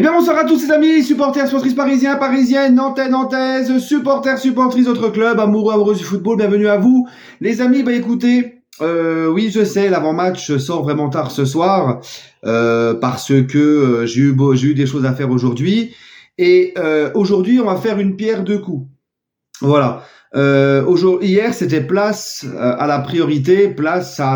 Eh bien bonsoir à tous les amis, supporters, supportrices parisiens, parisiennes, nantais, nantaises, supporters, supportrices d'autres clubs, amoureux, amoureuses du football, bienvenue à vous. Les amis, écoutez, oui je sais, l'avant-match sort vraiment tard ce soir, parce que j'ai eu des choses à faire aujourd'hui. Et aujourd'hui, on va faire une pierre deux coups. Voilà. Hier, c'était place à la priorité, place à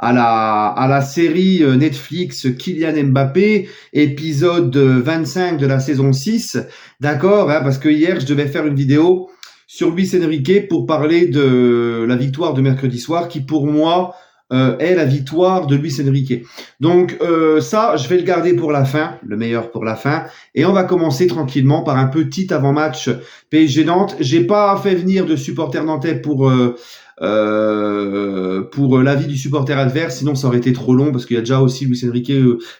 la série Netflix Kylian Mbappé, épisode 25 de la saison 6. D'accord, hein, parce que hier, je devais faire une vidéo sur Luis Enrique pour parler de la victoire de mercredi soir, qui pour moi est la victoire de Luis Enrique. Donc ça, je vais le garder pour la fin, le meilleur pour la fin. Et on va commencer tranquillement par un petit avant-match PSG Nantes. J'ai pas fait venir de supporters nantais pour l'avis du supporter adverse, sinon ça aurait été trop long parce qu'il y a déjà aussi Luis Enrique.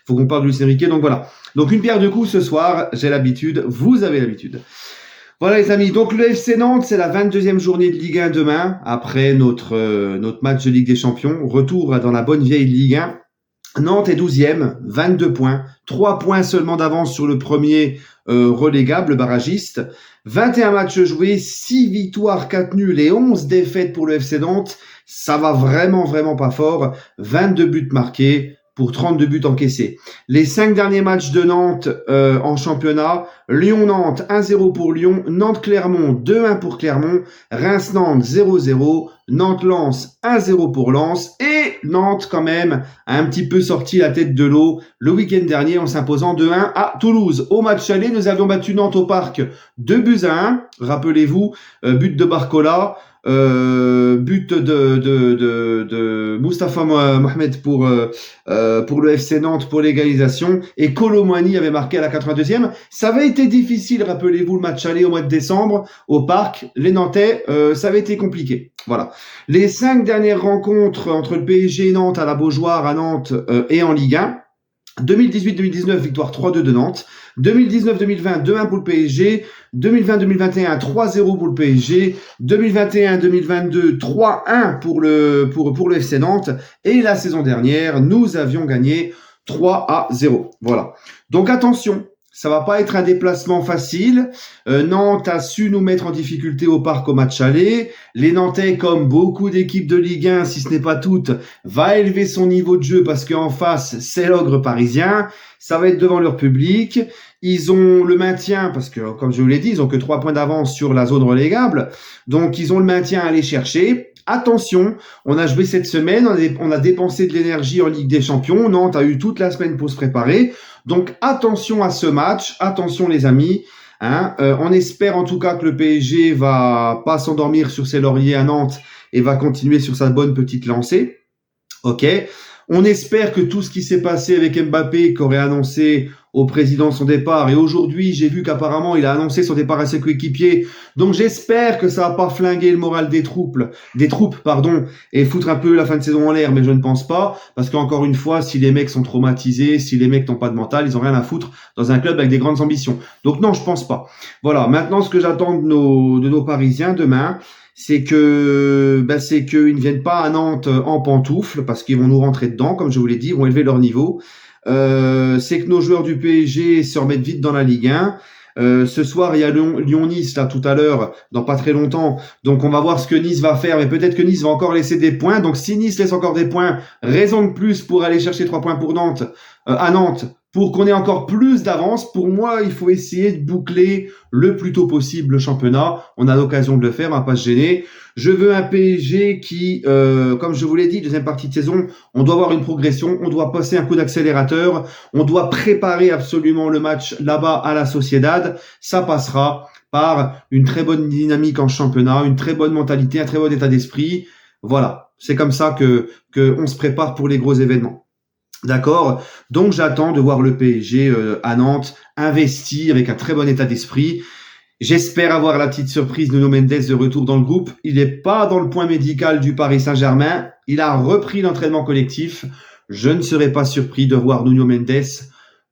Faut qu'on parle de Luis Enrique. Donc voilà. Donc une pierre deux coups ce soir. J'ai l'habitude. Vous avez l'habitude. Voilà les amis, donc le FC Nantes, c'est la 22e journée de Ligue 1 demain, après notre match de Ligue des Champions. Retour dans la bonne vieille Ligue 1. Nantes est 12e, 22 points, 3 points seulement d'avance sur le premier relégable, barragiste. 21 matchs joués, 6 victoires, 4 nuls et 11 défaites pour le FC Nantes. Ça va vraiment, vraiment pas fort. 22 buts marqués pour 32 buts encaissés. Les 5 derniers matchs de Nantes en championnat, Lyon-Nantes 1-0 pour Lyon, Nantes-Clermont 2-1 pour Clermont, Reims-Nantes 0-0, Nantes-Lens 1-0 pour Lens et Nantes quand même a un petit peu sorti la tête de l'eau le week-end dernier en s'imposant 2-1 à Toulouse. Au match aller, nous avions battu Nantes au Parc 2-1, rappelez-vous, but de Barcola. But de Moustapha Mohamed pour le FC Nantes pour l'égalisation et Kolo Muani avait marqué à la 82e. Ça avait été difficile, rappelez-vous le match aller au mois de décembre au Parc, les Nantais, ça avait été compliqué. Voilà. Les 5 dernières rencontres entre le PSG et Nantes à la Beaujoire, à Nantes et en Ligue 1. 2018-2019, victoire 3-2 de Nantes. 2019-2020, 2-1 pour le PSG. 2020-2021, 3-0 pour le PSG. 2021-2022, 3-1 pour le FC Nantes. Et la saison dernière, nous avions gagné 3-0. Voilà. Donc attention. Ça va pas être un déplacement facile. Nantes a su nous mettre en difficulté au Parc au match aller. Les Nantais, comme beaucoup d'équipes de Ligue 1, si ce n'est pas toutes, va élever son niveau de jeu parce qu'en face, c'est l'ogre parisien. Ça va être devant leur public. Ils ont le maintien parce que, comme je vous l'ai dit, ils ont que 3 points d'avance sur la zone relégable. Donc, ils ont le maintien à aller chercher. Attention, on a joué cette semaine, on a dépensé de l'énergie en Ligue des Champions. Nantes a eu toute la semaine pour se préparer. Donc attention à ce match, attention les amis. On espère en tout cas que le PSG va pas s'endormir sur ses lauriers à Nantes et va continuer sur sa bonne petite lancée. Ok. On espère que tout ce qui s'est passé avec Mbappé, qu'aurait annoncé au président son départ, et aujourd'hui j'ai vu qu'apparemment il a annoncé son départ à ses coéquipiers, donc j'espère que ça va pas flinguer le moral des troupes, et foutre un peu la fin de saison en l'air, mais je ne pense pas, parce qu'encore une fois, si les mecs sont traumatisés, si les mecs n'ont pas de mental, ils ont rien à foutre dans un club avec des grandes ambitions. Donc non, je pense pas. Voilà, maintenant ce que j'attends de nos Parisiens demain, c'est qu'ils ne viennent pas à Nantes en pantoufles, parce qu'ils vont nous rentrer dedans, comme je vous l'ai dit, ils vont élever leur niveau. C'est que nos joueurs du PSG se remettent vite dans la Ligue 1. Ce soir, il y a Lyon-Nice, là, tout à l'heure, dans pas très longtemps. Donc, on va voir ce que Nice va faire, mais peut-être que Nice va encore laisser des points. Donc, si Nice laisse encore des points, raison de plus pour aller chercher 3 points pour Nantes, à Nantes, pour qu'on ait encore plus d'avance. Pour moi, il faut essayer de boucler le plus tôt possible le championnat. On a l'occasion de le faire, on va pas se gêner. Je veux un PSG qui, comme je vous l'ai dit, deuxième partie de saison, on doit avoir une progression, on doit passer un coup d'accélérateur, on doit préparer absolument le match là-bas à la Sociedad. Ça passera par une très bonne dynamique en championnat, une très bonne mentalité, un très bon état d'esprit. Voilà, c'est comme ça que on se prépare pour les gros événements. D'accord. Donc j'attends de voir le PSG à Nantes investi avec un très bon état d'esprit. J'espère avoir la petite surprise de Nuno Mendes de retour dans le groupe. Il n'est pas dans le point médical du Paris Saint-Germain. Il a repris l'entraînement collectif. Je ne serais pas surpris de voir Nuno Mendes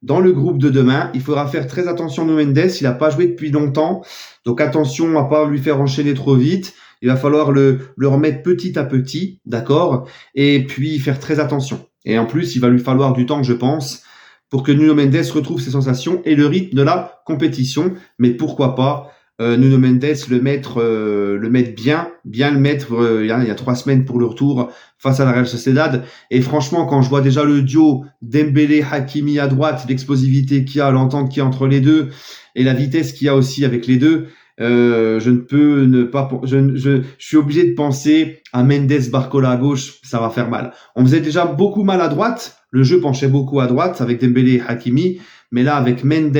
dans le groupe de demain. Il faudra faire très attention à Nuno Mendes. Il n'a pas joué depuis longtemps. Donc attention à pas lui faire enchaîner trop vite. Il va falloir le remettre petit à petit, d'accord? Et puis faire très attention. Et en plus, il va lui falloir du temps, je pense, pour que Nuno Mendes retrouve ses sensations et le rythme de la compétition. Mais pourquoi pas Nuno Mendes le mettre bien le mettre il y a 3 semaines pour le retour face à la Real Sociedad. Et franchement, quand je vois déjà le duo Dembélé-Hakimi à droite, l'explosivité qu'il y a, l'entente qu'il y a entre les deux et la vitesse qu'il y a aussi avec les deux, je ne peux ne pas, je suis obligé de penser à Mendes Barcola à gauche, ça va faire mal. On faisait déjà beaucoup mal à droite, le jeu penchait beaucoup à droite avec Dembélé et Hakimi, mais là avec Mendes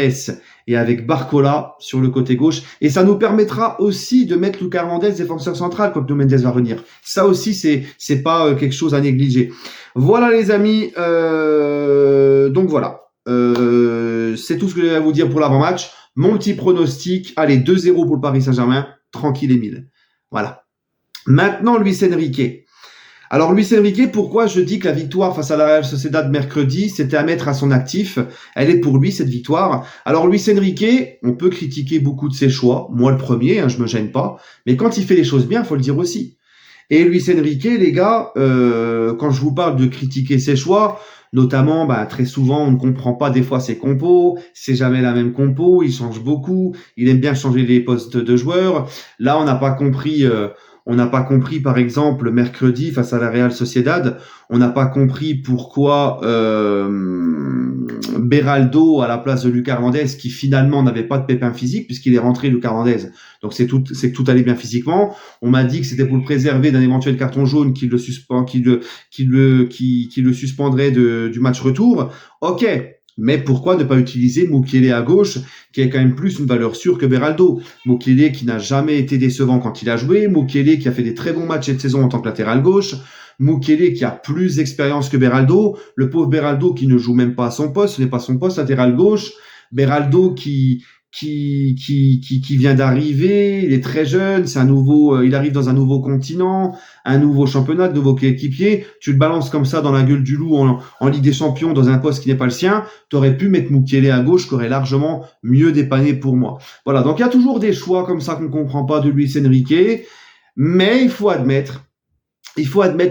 et avec Barcola sur le côté gauche, et ça nous permettra aussi de mettre Lucas Hernandez défenseur central quand Mendes va revenir. Ça aussi c'est pas quelque chose à négliger. Voilà les amis, donc voilà. C'est tout ce que j'ai à vous dire pour l'avant-match. Mon petit pronostic, allez, 2-0 pour le Paris Saint-Germain, tranquille Émile. Voilà. Maintenant, Luis Enrique. Alors, Luis Enrique, pourquoi je dis que la victoire face à la Real Sociedad mercredi, c'était à mettre à son actif? Elle est pour lui, cette victoire. Alors, Luis Enrique, on peut critiquer beaucoup de ses choix. Moi, le premier, je me gêne pas. Mais quand il fait les choses bien, faut le dire aussi. Et Luis Enrique, les gars, quand je vous parle de critiquer ses choix, notamment, très souvent, on ne comprend pas des fois ses compos, c'est jamais la même compo, il change beaucoup, il aime bien changer les postes de joueurs. Là, on n'a pas compris, par exemple, mercredi face à la Real Sociedad, on n'a pas compris pourquoi Beraldo à la place de Lucas Hernandez, qui finalement n'avait pas de pépin physique puisqu'il est rentré Lucas Hernandez. Donc c'est que tout allait bien physiquement. On m'a dit que c'était pour le préserver d'un éventuel carton jaune qui le suspendrait du match retour. Ok. Mais pourquoi ne pas utiliser Mukiele à gauche, qui a quand même plus une valeur sûre que Beraldo? Mukiele qui n'a jamais été décevant quand il a joué, Mukiele qui a fait des très bons matchs cette saison en tant que latéral gauche, Mukiele qui a plus d'expérience que Beraldo, le pauvre Beraldo qui ne joue même pas à son poste, ce n'est pas son poste latéral gauche, Beraldo qui vient d'arriver, il est très jeune, il arrive dans un nouveau continent, un nouveau championnat, de nouveau coéquipier, tu le balances comme ça dans la gueule du loup en Ligue des Champions dans un poste qui n'est pas le sien, t'aurais pu mettre Mukiele à gauche qui aurait largement mieux dépanné pour moi. Voilà, donc il y a toujours des choix comme ça qu'on comprend pas de Luis Enrique, mais il faut admettre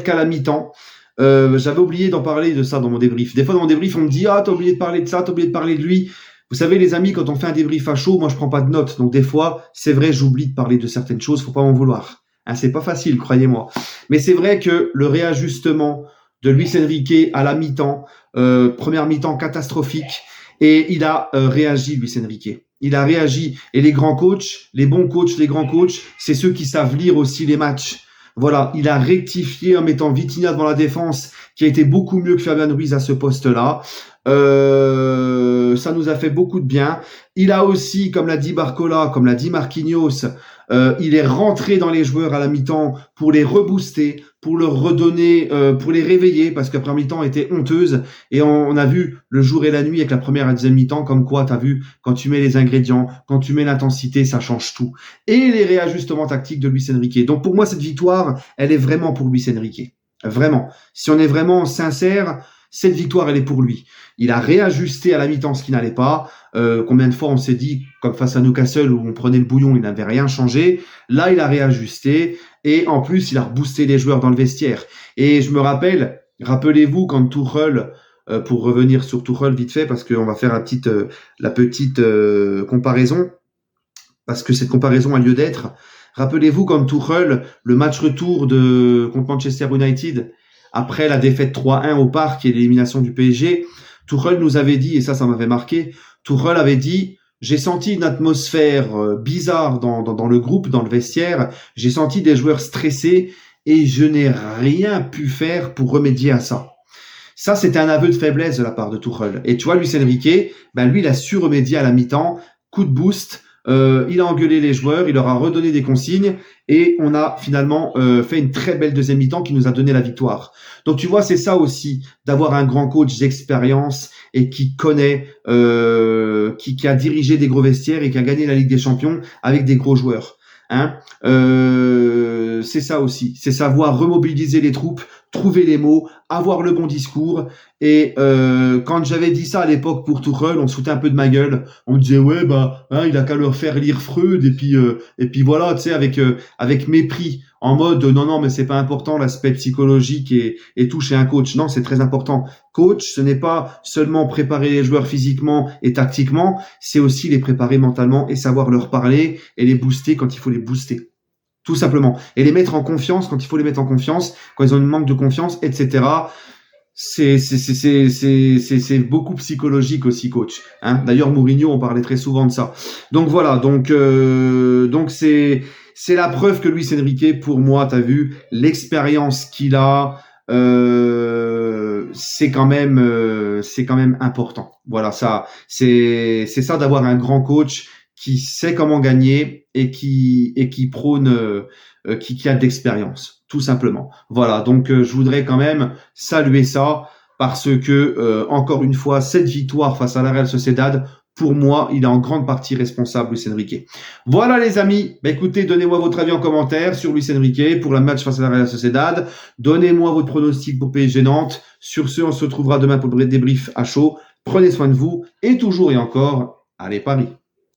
qu'à la mi-temps, j'avais oublié d'en parler de ça dans mon débrief. Des fois dans mon débrief, on me dit « Ah, t'as oublié de parler de ça, t'as oublié de parler de lui ». Vous savez, les amis, quand on fait un débrief à chaud, moi, je prends pas de notes. Donc, des fois, c'est vrai, j'oublie de parler de certaines choses. Faut pas m'en vouloir. C'est pas facile, croyez-moi. Mais c'est vrai que le réajustement de Luis Enrique à la mi-temps, première mi-temps catastrophique, et il a réagi, Luis Enrique. Il a réagi. Et les grands coachs, les bons coachs, les grands coachs, c'est ceux qui savent lire aussi les matchs. Voilà, il a rectifié en mettant Vitinha devant la défense, qui a été beaucoup mieux que Fabian Ruiz à ce poste-là. Ça nous a fait beaucoup de bien. Il a aussi, comme l'a dit Barcola, comme l'a dit Marquinhos, il est rentré dans les joueurs à la mi-temps pour les rebooster, pour leur redonner, pour les réveiller, parce que la première mi-temps était honteuse. Et on a vu le jour et la nuit avec la première et la deuxième mi-temps, comme quoi, t'as vu, quand tu mets les ingrédients, quand tu mets l'intensité, ça change tout. Et les réajustements tactiques de Luis Enrique. Donc pour moi, cette victoire, elle est vraiment pour Luis Enrique. Vraiment. Si on est vraiment sincère, cette victoire, elle est pour lui. Il a réajusté à la mi-temps ce qui n'allait pas. Combien de fois on s'est dit, comme face à Newcastle où on prenait le bouillon, il n'avait rien changé. Là, il a réajusté et en plus, il a reboosté les joueurs dans le vestiaire. Et je me rappelez-vous quand Tuchel, pour revenir sur Tuchel vite fait, parce qu'on va faire la petite comparaison, parce que cette comparaison a lieu d'être. Rappelez-vous quand Tuchel, le match retour contre Manchester United, après la défaite 3-1 au Parc et l'élimination du PSG, Tuchel nous avait dit, et ça m'avait marqué, Tuchel avait dit « J'ai senti une atmosphère bizarre dans le groupe, dans le vestiaire, j'ai senti des joueurs stressés et je n'ai rien pu faire pour remédier à ça. » Ça, c'était un aveu de faiblesse de la part de Tuchel. Et tu vois, Luis Enrique, lui, il a su remédier à la mi-temps, coup de boost, il a engueulé les joueurs, il leur a redonné des consignes et on a finalement fait une très belle deuxième mi-temps qui nous a donné la victoire. Donc tu vois, c'est ça aussi, d'avoir un grand coach d'expérience et qui connaît, qui a dirigé des gros vestiaires et qui a gagné la Ligue des Champions avec des gros joueurs. C'est ça aussi, c'est savoir remobiliser les troupes trouver les mots, avoir le bon discours. Et quand j'avais dit ça à l'époque pour Tuchel, on se foutait un peu de ma gueule. On me disait ouais il a qu'à leur faire lire Freud et puis voilà, tu sais, avec mépris, en mode non mais c'est pas important l'aspect psychologique et tout chez un coach. Non, c'est très important. Coach, ce n'est pas seulement préparer les joueurs physiquement et tactiquement, c'est aussi les préparer mentalement et savoir leur parler et les booster quand il faut les booster. Tout simplement. Et les mettre en confiance quand il faut les mettre en confiance, quand ils ont une manque de confiance, etc. C'est beaucoup psychologique aussi, coach. Hein. D'ailleurs, Mourinho, on parlait très souvent de ça. Donc voilà, donc c'est la preuve que Luis Enrique, pour moi, t'as vu, l'expérience qu'il a, c'est quand même important. Voilà, ça, c'est ça d'avoir un grand coach qui sait comment gagner et qui prône, qui a de l'expérience, tout simplement. Voilà, donc je voudrais quand même saluer ça parce que encore une fois, cette victoire face à la Real Sociedad, pour moi, il est en grande partie responsable, Luis Enrique. Voilà les amis, écoutez, donnez-moi votre avis en commentaire sur Luis Enrique pour la match face à la Real Sociedad. Donnez-moi votre pronostic pour PSG Nantes. Sur ce, on se retrouvera demain pour le débrief à chaud. Prenez soin de vous et toujours et encore, allez Paris.